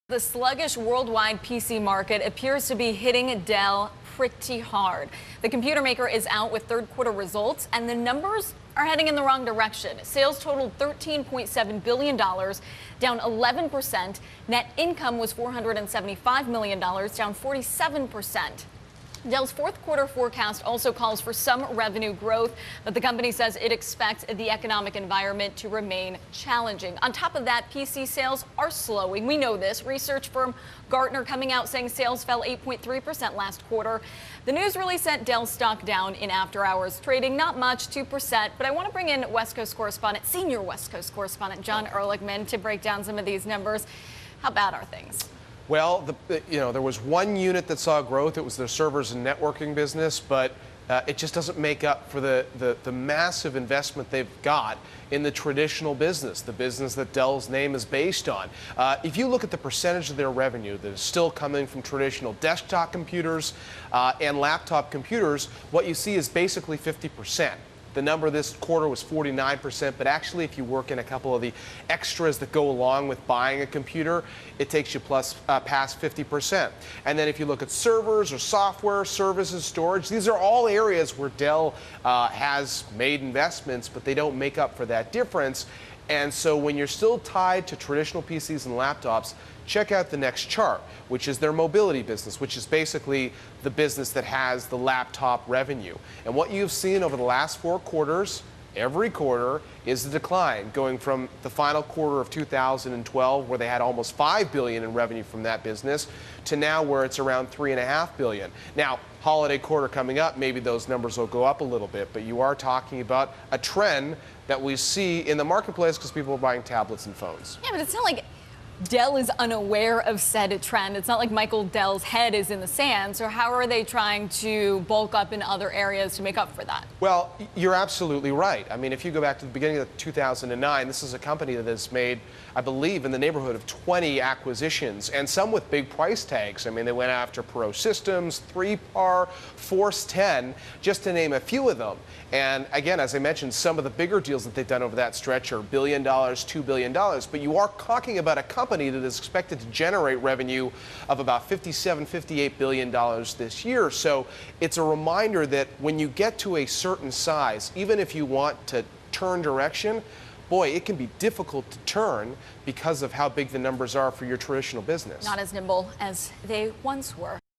The sluggish worldwide PC market appears to be hitting Dell pretty hard. The computer maker is out with third quarter results, and the numbers are heading in the wrong direction. Sales totaled $13.7 billion, down 11%. Net income was $475 million, down 47%. Dell's fourth quarter forecast also calls for some revenue growth, but the company says it expects the economic environment to remain challenging. On top of that, PC sales are slowing. We know this. Research firm Gartner coming out saying sales fell 8.3% last quarter. The news really sent Dell's stock down in after hours, trading not much, 2%. But I want to bring in senior West Coast correspondent John Ehrlichman to break down some of these numbers. How bad are things? Well, there was one unit that saw growth. It was their servers and networking business, but it just doesn't make up for the massive investment they've got in the traditional business, the business that Dell's name is based on. If you look at the percentage of their revenue that is still coming from traditional desktop computers and laptop computers, what you see is basically 50%. The number this quarter was 49%, but actually if you work in a couple of the extras that go along with buying a computer, it takes you past 50%. And then if you look at servers or software, services, storage, these are all areas where Dell has made investments, but they don't make up for that difference. And so when you're still tied to traditional PCs and laptops, check out the next chart, which is their mobility business, which is basically the business that has the laptop revenue. And what you've seen over the last 4 quarters, every quarter, is the decline, going from the final quarter of 2012, where they had almost $5 billion in revenue from that business, to now where it's around $3.5 billion. Now, holiday quarter coming up, maybe those numbers will go up a little bit, but you are talking about a trend that we see in the marketplace because people are buying tablets and phones. Yeah, but it's not like Dell is unaware of said trend. It's not like Michael Dell's head is in the sand. So how are they trying to bulk up in other areas to make up for that? Well, you're absolutely right. I mean, if you go back to the beginning of 2009, this is a company that has made, I believe, in the neighborhood of 20 acquisitions, and some with big price tags. I mean, they went after Pro Systems, 3PAR, Force 10, just to name a few of them. And again, as I mentioned, some of the bigger deals that they've done over that stretch are $1 billion, $2 billion. But you are talking about a company that is expected to generate revenue of about $57, $58 billion this year. So it's a reminder that when you get to a certain size, even if you want to turn direction, boy, it can be difficult to turn because of how big the numbers are for your traditional business. Not as nimble as they once were.